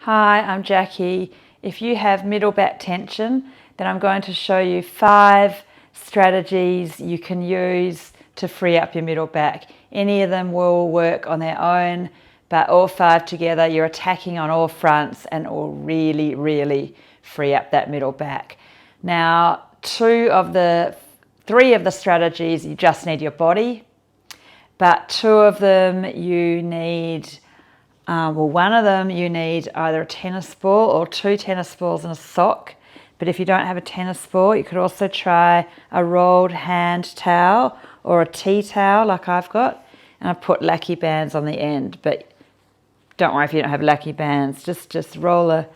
Hi, I'm Jackie. If you have middle back tension, then I'm going to show you 5 strategies you can use to free up your middle back. Any of them will work on their own, but all 5 together, you're attacking on all fronts and will really, really free up that middle back. Now, 3 of the strategies, you just need your body, but 2 of them you need one of them you need either a tennis ball or 2 tennis balls and a sock. But if you don't have a tennis ball, you could also try a rolled hand towel or a tea towel like I've got. And I've put lacky bands on the end. But don't worry if you don't have lacky bands. Just roll a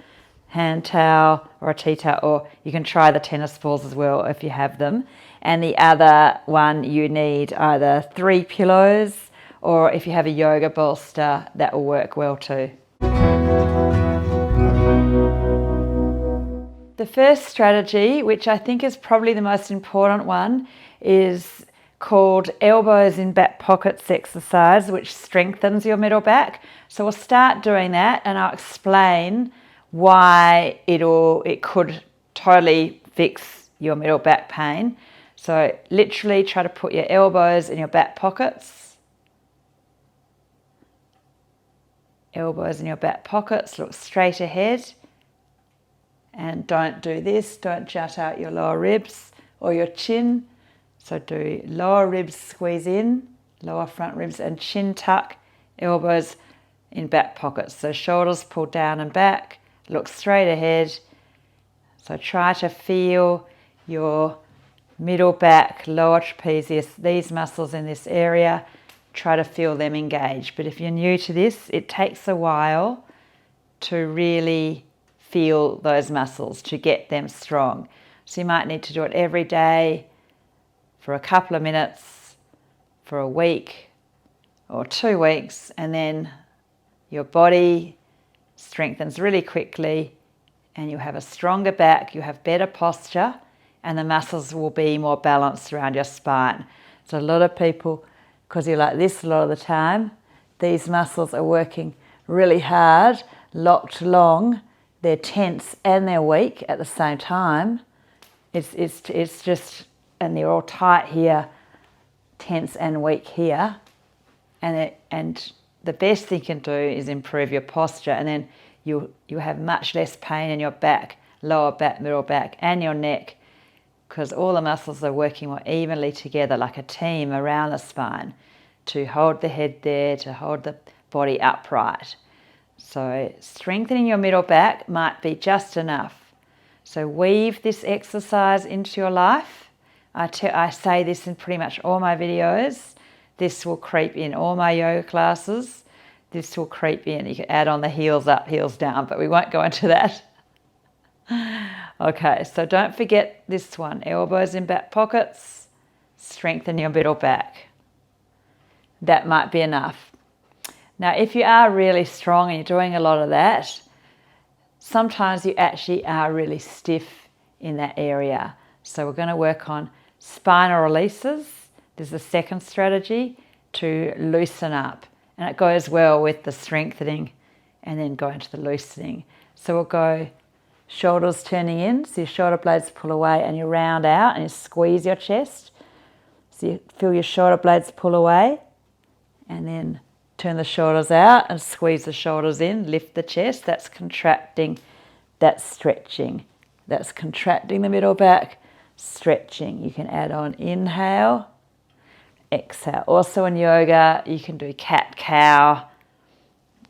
hand towel or a tea towel, or you can try the tennis balls as well if you have them. And the other one, you need either 3 pillows, or if you have a yoga bolster, that will work well too. The first strategy, which I think is probably the most important one, is called elbows in back pockets exercise, which strengthens your middle back. So we'll start doing that and I'll explain why it could totally fix your middle back pain. So literally try to put your elbows in your back pockets. Elbows in your back pockets, look straight ahead, and don't do this, don't jut out your lower ribs or your chin. So do lower ribs squeeze in, lower front ribs, and chin tuck, elbows in back pockets. So shoulders pull down and back, look straight ahead. So try to feel your middle back, lower trapezius, these muscles in this area. Try to feel them engage. But if you're new to this, it takes a while to really feel those muscles, to get them strong. So you might need to do it every day for a couple of minutes, for a week or 2 weeks, and then your body strengthens really quickly and you have a stronger back, you have better posture, and the muscles will be more balanced around your spine. So a lot of people, because you're like this a lot of the time, these muscles are working really hard, locked long, they're tense and they're weak at the same time. It's just, and they're all tight here, tense and weak here. And the best thing you can do is improve your posture, and then you have much less pain in your back, lower back, middle back, and your neck, because all the muscles are working more evenly together like a team around the spine to hold the head there, to hold the body upright. So strengthening your middle back might be just enough. So weave this exercise into your life. I say this in pretty much all my videos. This will creep in all my yoga classes. This will creep in. You can add on the heels up, heels down, but we won't go into that. Okay, so don't forget this one. Elbows in back pockets, strengthen your middle back. That might be enough. Now, if you are really strong and you're doing a lot of that, sometimes you actually are really stiff in that area. So we're going to work on spinal releases. This is the second strategy to loosen up. And it goes well with the strengthening and then go into the loosening. So we'll go shoulders turning in, so your shoulder blades pull away and you round out and you squeeze your chest. So you feel your shoulder blades pull away and then turn the shoulders out and squeeze the shoulders in, lift the chest. That's contracting, that's stretching. That's contracting the middle back, stretching. You can add on inhale, exhale. Also in yoga, you can do cat-cow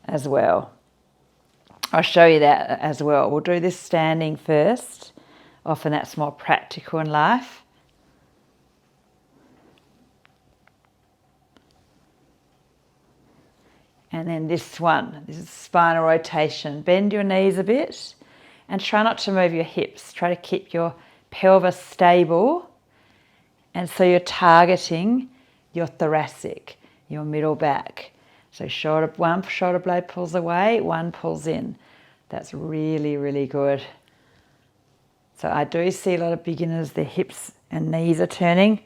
as well. I'll show you that as well. We'll do this standing first. Often that's more practical in life. And then this one, this is spinal rotation. Bend your knees a bit and try not to move your hips. Try to keep your pelvis stable. And so you're targeting your thoracic, your middle back. So one shoulder blade pulls away, one pulls in. That's really, really good. So I do see a lot of beginners, their hips and knees are turning.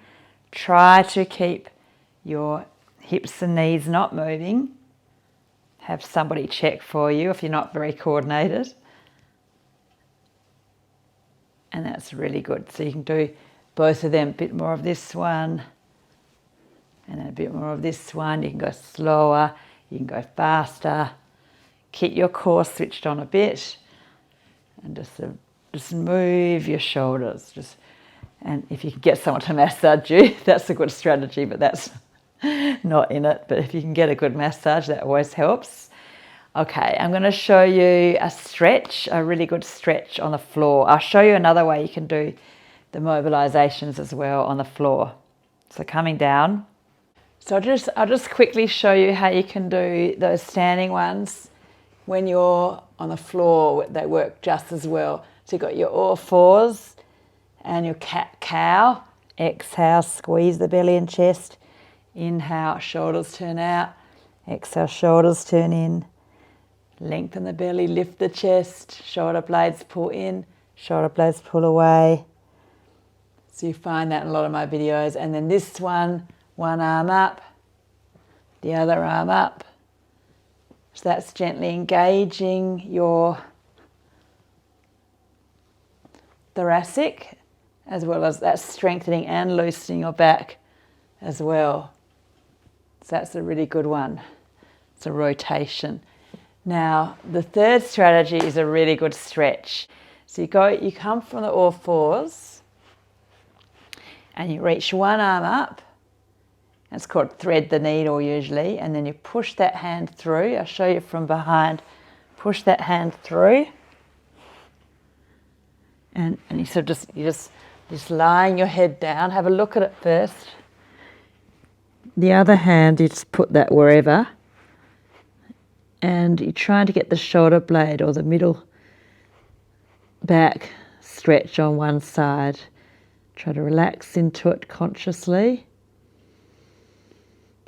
Try to keep your hips and knees not moving. have somebody check for you if you're not very coordinated. And that's really good. So you can do both of them, a bit more of this one and then a bit more of this one. You can go slower, you can go faster. Keep your core switched on a bit and just move your shoulders. And if you can get someone to massage you, that's a good strategy, but that's not in it. But if you can get a good massage, that always helps. Okay, I'm going to show you a stretch, a really good stretch on the floor. I'll show you another way you can do the mobilizations as well on the floor. So coming down. So I'll just quickly show you how you can do those standing ones when you're on the floor. They work just as well. So you've got your all fours and your cat-cow. Exhale, squeeze the belly and chest. Inhale, shoulders turn out. Exhale, shoulders turn in. Lengthen the belly, lift the chest, shoulder blades pull in, shoulder blades pull away. So you find that in a lot of my videos. And then this one arm up, the other arm up. So that's gently engaging your thoracic, as well as that's strengthening and loosening your back as well. So that's a really good one. It's a rotation. Now, the third strategy is a really good stretch. So you come from the all fours and you reach one arm up. It's called thread the needle usually, and then you push that hand through. I'll show you from behind. Push that hand through, and you sort of just lying your head down. Have a look at it first. The other hand, you just put that wherever. And you're trying to get the shoulder blade or the middle back stretch on one side. Try to relax into it consciously.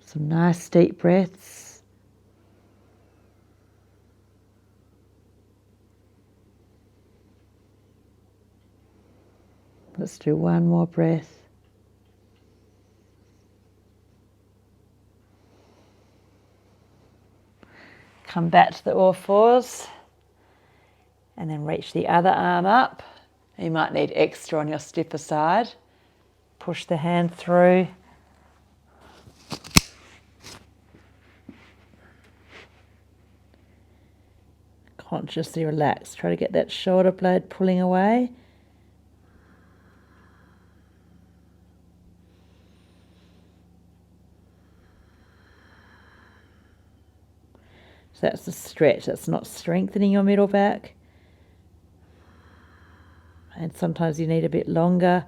Some nice deep breaths. Let's do one more breath. Come back to the all fours and then reach the other arm up. You might need extra on your stiffer side. Push the hand through. Consciously relax. Try to get that shoulder blade pulling away. So that's a stretch. That's not strengthening your middle back. And sometimes you need a bit longer.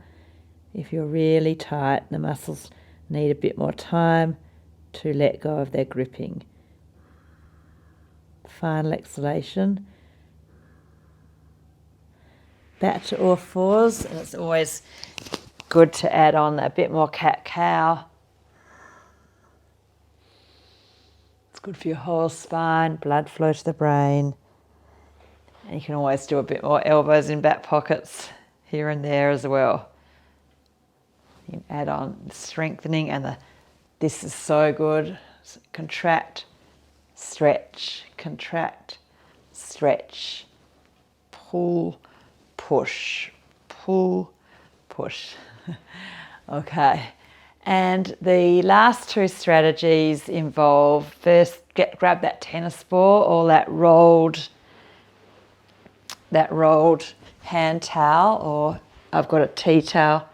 If you're really tight, the muscles need a bit more time to let go of their gripping. Final exhalation. Back to all fours. And it's always good to add on a bit more cat-cow. It's good for your whole spine, blood flow to the brain. And you can always do a bit more elbows in back pockets here and there as well. You can add on strengthening, and this is so good. Contract, stretch, contract, stretch, pull, push, pull, push. Okay. And the last two strategies involve first grab that tennis ball or that rolled hand towel, or I've got a tea towel.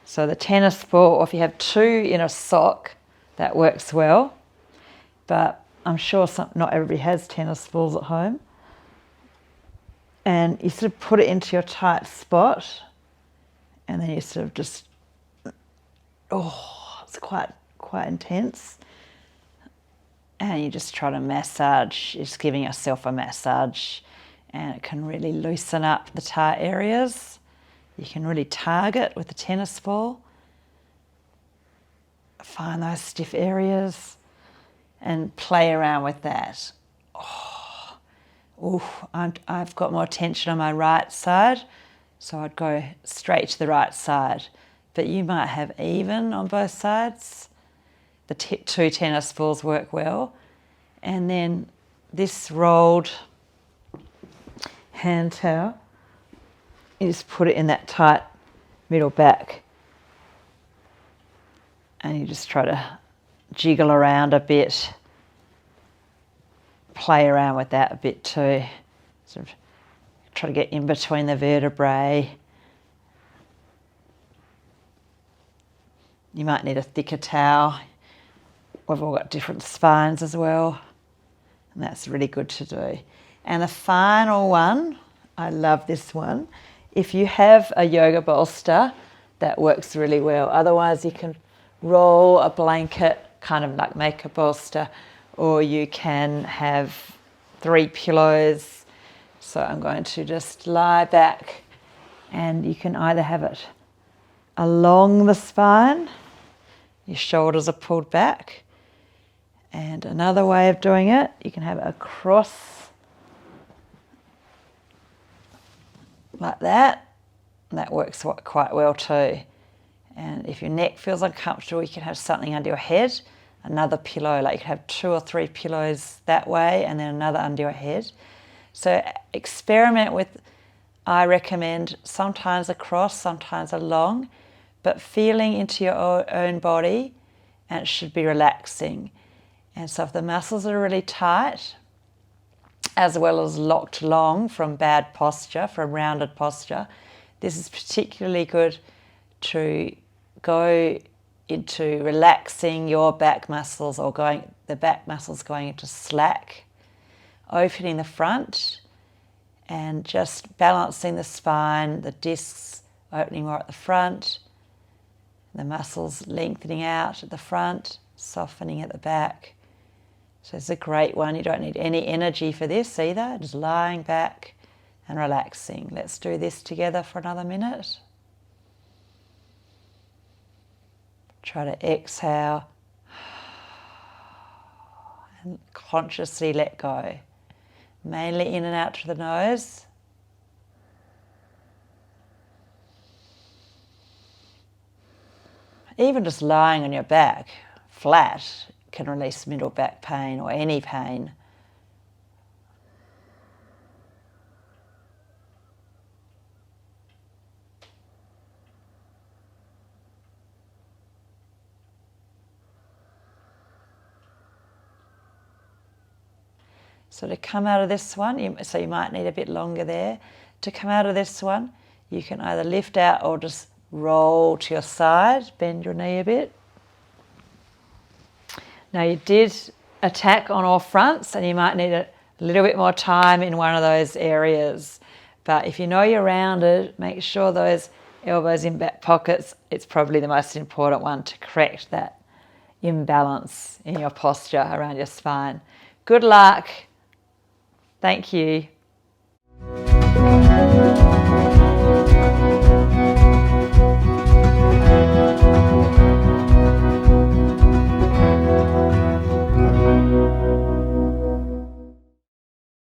So the tennis ball, or if you have two in a sock, that works well. But I'm sure not everybody has tennis balls at home. And you sort of put it into your tight spot, and then you sort of just, it's quite intense. And you just try to massage, you're just giving yourself a massage, and it can really loosen up the tight areas. You can really target with the tennis ball. Find those stiff areas and play around with that. I've got more tension on my right side, so I'd go straight to the right side. But you might have even on both sides. The two tennis balls work well. And then this rolled hand towel, you just put it in that tight middle back and you just try to jiggle around a bit, play around with that a bit too. Sort of try to get in between the vertebrae. You might need a thicker towel. We've all got different spines as well, and that's really good to do. And the final one, I love this one. If you have a yoga bolster, that works really well. Otherwise, you can roll a blanket, kind of like make a bolster, or you can have 3 pillows. So I'm going to just lie back, and you can either have it along the spine, your shoulders are pulled back, and another way of doing it, you can have it across like that. And that works quite well too. And if your neck feels uncomfortable, you can have something under your head, another pillow, like you can have 2 or 3 pillows that way, and then another under your head. So experiment with, I recommend sometimes across, sometimes along, but feeling into your own body, and it should be relaxing. And so if the muscles are really tight, as well as locked long from bad posture, from rounded posture, this is particularly good to go into relaxing your back muscles, or the back muscles going into slack, opening the front and just balancing the spine, the discs opening more at the front, the muscles lengthening out at the front, softening at the back. So it's a great one. You don't need any energy for this either, just lying back and relaxing. Let's do this together for another minute. Try to exhale and consciously let go. Mainly in and out through the nose. Even just lying on your back, flat, can release middle back pain or any pain. So to come out of this one, so you might need a bit longer there. To come out of this one, you can either lift out or just roll to your side, bend your knee a bit. Now you did attack on all fronts, and you might need a little bit more time in one of those areas. But if you know you're rounded, make sure those elbows in back pockets. It's probably the most important one to correct that imbalance in your posture around your spine. Good luck. Thank you.